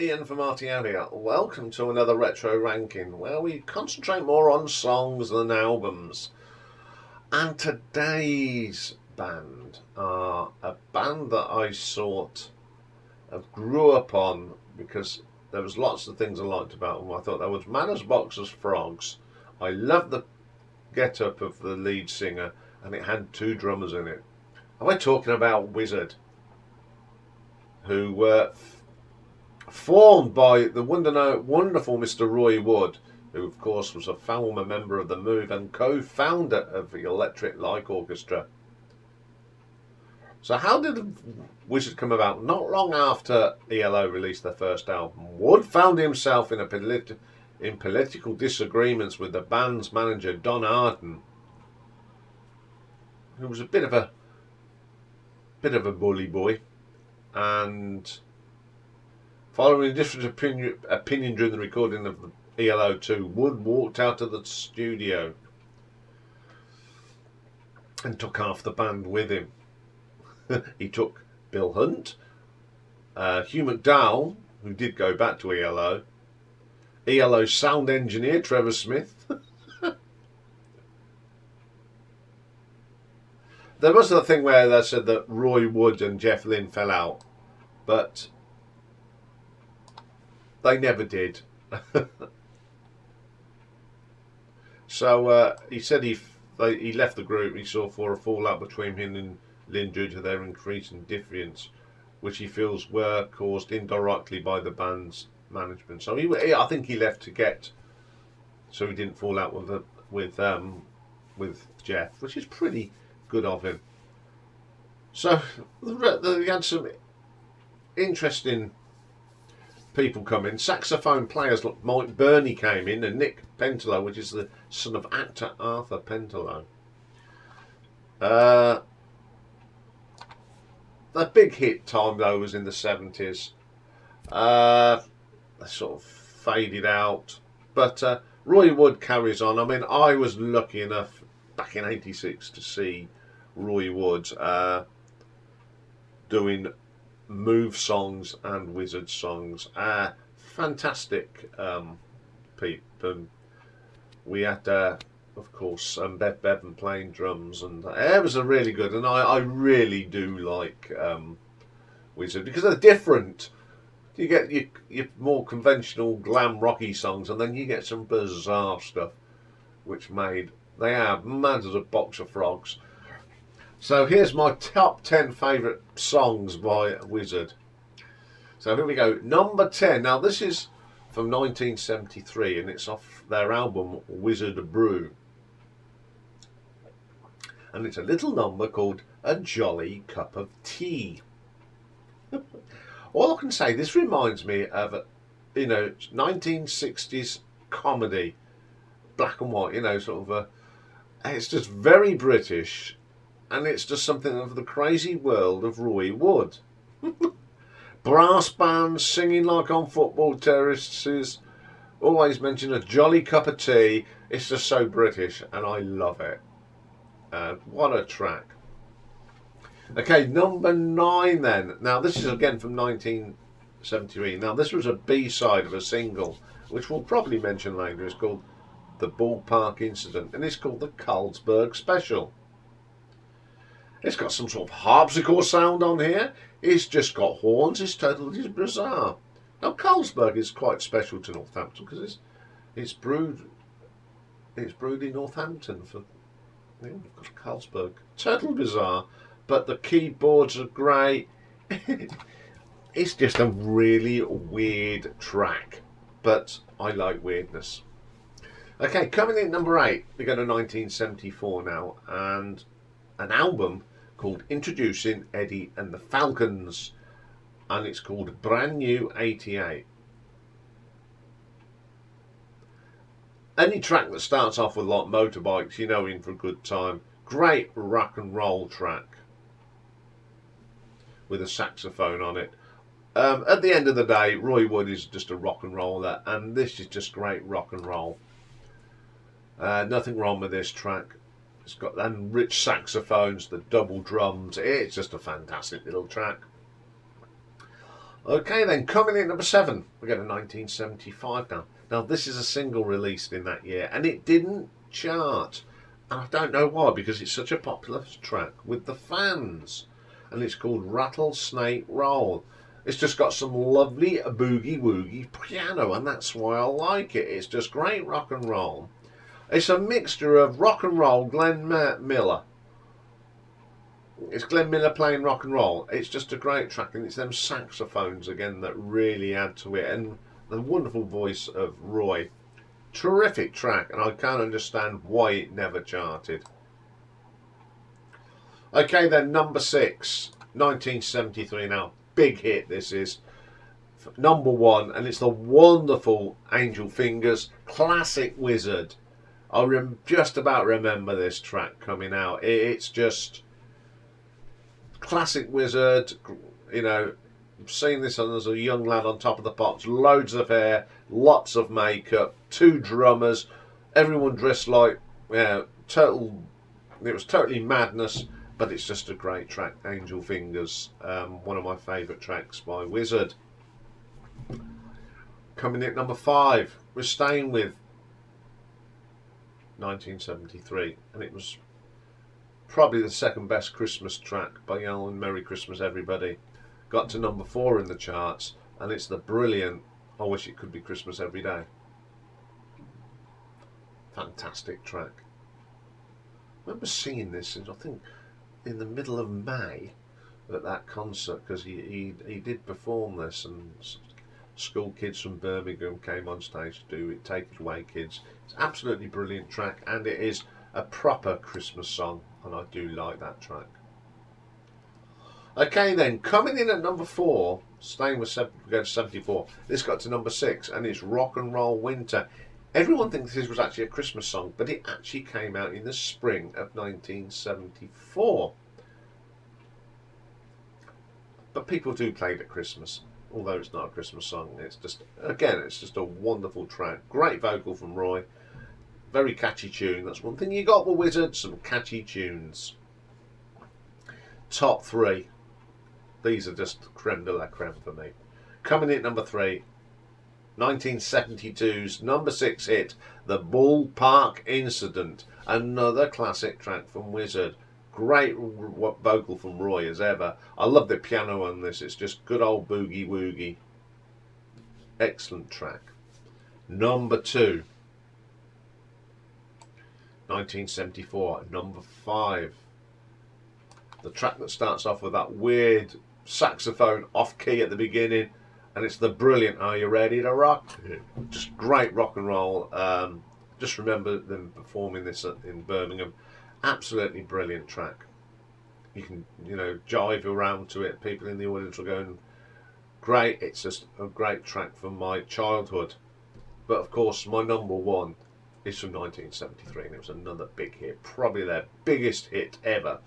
Ian from RTL here. Welcome to another retro ranking where we concentrate more on songs than albums. And today's band are a band that I sort of grew up on because there was lots of things I liked about them. I thought there was Manners, Boxers, Frogs. I loved the get-up of the lead singer, and it had two drummers in it. And we're talking about Wizzard, who were formed by the wonderful Mr. Roy Wood, who of course was a former member of The Move and co-founder of the Electric Light Orchestra. So how did Wizzard come about? Not long after ELO released their first album, Wood found himself in political disagreements with the band's manager Don Arden, who was a bit of a bully boy, and following a different opinion during the recording of the ELO 2, Wood walked out of the studio and took half the band with him. He took Bill Hunt, Hugh McDowell, who did go back to ELO sound engineer Trevor Smith. There was a thing where they said that Roy Wood and Jeff Lynne fell out, but they never did. So he said he left the group. He saw for a fallout between him and Lynne due to their increasing difference, which he feels were caused indirectly by the band's management. So I think he left to get, so he didn't fall out with Jeff, which is pretty good of him. So they had some interesting people come in. Saxophone players like Mike Burney came in, and Nick Pentelow, which is the son of actor Arthur Pentelow. The big hit time though was in the 70s. They sort of faded out, but Roy Wood carries on. I mean, I was lucky enough back in '86 to see Roy Wood doing Move songs and Wizzard songs. Fantastic people. We had, of course, Bev Bevan playing drums, and it was a really good. And I really do like Wizzard because they're different. You get your more conventional glam rocky songs, and then you get some bizarre stuff, which they are mad as a box of frogs. So here's my top 10 favourite songs by Wizzard. So here we go. Number 10. Now this is from 1973, and it's off their album Wizzard Brew. And it's a little number called A Jolly Cup of Tea. All I can say, this reminds me of 1960s comedy, black and white, sort of it's just very British, and it's just something of the crazy world of Roy Wood. Brass bands singing like on football terraces, always mention a jolly cup of tea. It's just so British, and I love it. What a track. Okay, number 9 then. Now this is again from 1973. Now this was a B-side of a single, which we'll probably mention later. It's called The Ballpark Incident, and it's called the Carlsberg Special. It's got some sort of harpsichord sound on here. It's just got horns. It's totally bizarre. Now Carlsberg is quite special to Northampton because it's brewed in Northampton for Carlsberg. Totally bizarre, but the keyboards are great. It's just a really weird track, but I like weirdness. Okay, coming in number 8, we go to 1974 now, and an album called Introducing Eddie and the Falcons, and it's called Brand New 88. Any track that starts off with like motorbikes, you know, in for a good time. Great rock and roll track with a saxophone on it. At the end of the day, Roy Wood is just a rock and roller, and this is just great rock and roll. Nothing wrong with this track. It's got them rich saxophones, the double drums. It's just a fantastic little track. Okay then, coming in number 7, we go to 1975 now. Now this is a single released in that year, and it didn't chart. And I don't know why, because it's such a popular track with the fans. And it's called Rattlesnake Roll. It's just got some lovely boogie woogie piano, and that's why I like it. It's just great rock and roll. It's a mixture of rock and roll, Glenn Miller. It's Glenn Miller playing rock and roll. It's just a great track, and it's them saxophones again that really add to it, and the wonderful voice of Roy. Terrific track, and I can't understand why it never charted. Okay then, number 6, 1973 now. Big hit this is. Number 1, and it's the wonderful Angel Fingers classic Wizzard. I just about remember this track coming out. It's just classic Wizzard, you know. Seen this as a young lad on Top of the Pops, loads of hair, lots of makeup, 2 drummers, everyone dressed like, it was totally madness, but it's just a great track, Angel Fingers, one of my favourite tracks by Wizzard. Coming in at number 5, we're staying with 1973, and it was probably the second best Christmas track by Iain, Merry Christmas Everybody. Got to number 4 in the charts, and it's the brilliant I Wish It Could Be Christmas Every Day. Fantastic track. I remember singing this, I think, in the middle of May at that concert, because he did perform this, and school kids from Birmingham came on stage to do it. Take It Away Kids. It's an absolutely brilliant track, and it is a proper Christmas song, and I do like that track. Okay then, coming in at number 4, staying with 74, this got to number 6, and it's Rock and Roll Winter. Everyone thinks this was actually a Christmas song, but it actually came out in the spring of 1974. But people do play it at Christmas, although it's not a Christmas song. It's just, again, it's just a wonderful track. Great vocal from Roy. Very catchy tune. That's one thing you got with Wizzard, some catchy tunes. Top 3. These are just creme de la creme for me. Coming in at number 3, 1972's number 6 hit, The Ballpark Incident. Another classic track from Wizzard. Great vocal from Roy as ever. I love the piano on this. It's just good old boogie woogie. Excellent track. Number 2, 1974, number 5. The track that starts off with that weird saxophone off key at the beginning, and it's the brilliant Are You Ready to Rock? Just great rock and roll. Just remember them performing this in Birmingham. Absolutely brilliant track. You can, jive around to it. People in the audience are going, great. It's just a great track from my childhood. But of course, my number 1 is from 1973, and it was another big hit, probably their biggest hit ever.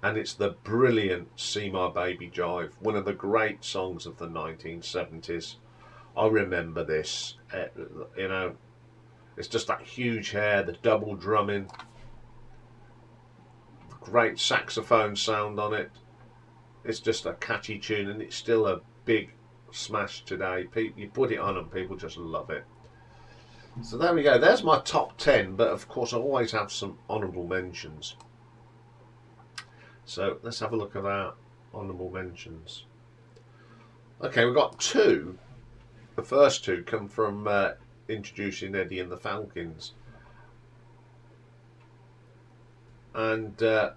And it's the brilliant See My Baby Jive, one of the great songs of the 1970s. I remember this, it's just that huge hair, the double drumming, the great saxophone sound on it. It's just a catchy tune, and it's still a big smash today. You put it on and people just love it. So there we go, there's my top 10, but of course I always have some honourable mentions. So let's have a look at our honourable mentions. Okay, we've got 2. The first 2 come from Introducing Eddie and the Falcons. And the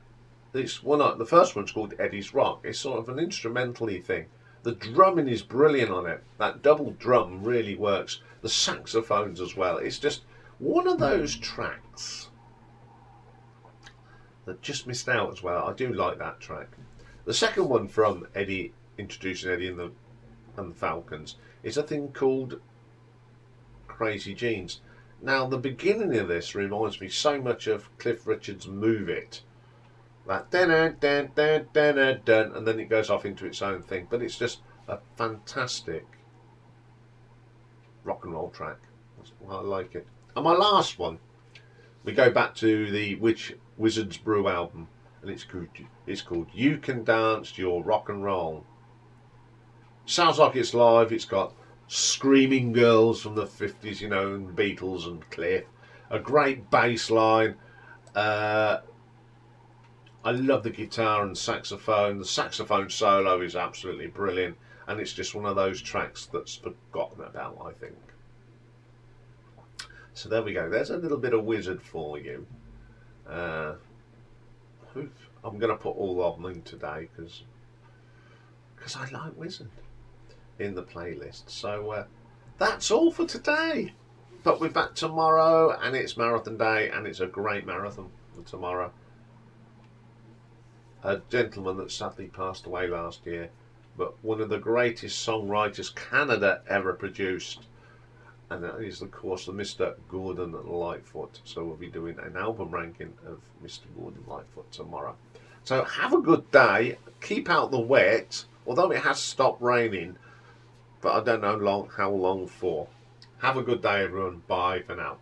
first one's called Eddie's Rock. It's sort of an instrumental-y thing. The drumming is brilliant on it. That double drum really works. The saxophones as well. It's just one of those tracks that just missed out as well. I do like that track. The second one from Eddie, Introducing Eddie and the Falcons, is a thing called Crazy Jeans. Now the beginning of this reminds me so much of Cliff Richard's Move It. That dun dun dun dun dun dun, and then it goes off into its own thing. But it's just a fantastic rock and roll track. I like it. And my last one, we go back to the Wizzard's Brew album, and it's called You Can Dance Your Rock and Roll. Sounds like it's live. It's got screaming girls from the 50s, you know, and Beatles and Cliff. A great bass line. I love the guitar and saxophone. The saxophone solo is absolutely brilliant, and it's just one of those tracks that's forgotten about, I think. So there we go. There's a little bit of Wizzard for you. I'm going to put all of them in today because I like Wizzard in the playlist. So that's all for today. But we're back tomorrow, and it's marathon day, and it's a great marathon tomorrow. A gentleman that sadly passed away last year, but one of the greatest songwriters Canada ever produced, and that is of course the Mr. Gordon Lightfoot. So we'll be doing an album ranking of Mr. Gordon Lightfoot tomorrow. So have a good day, keep out the wet, although it has stopped raining, but I don't know how long for. Have a good day everyone, bye for now.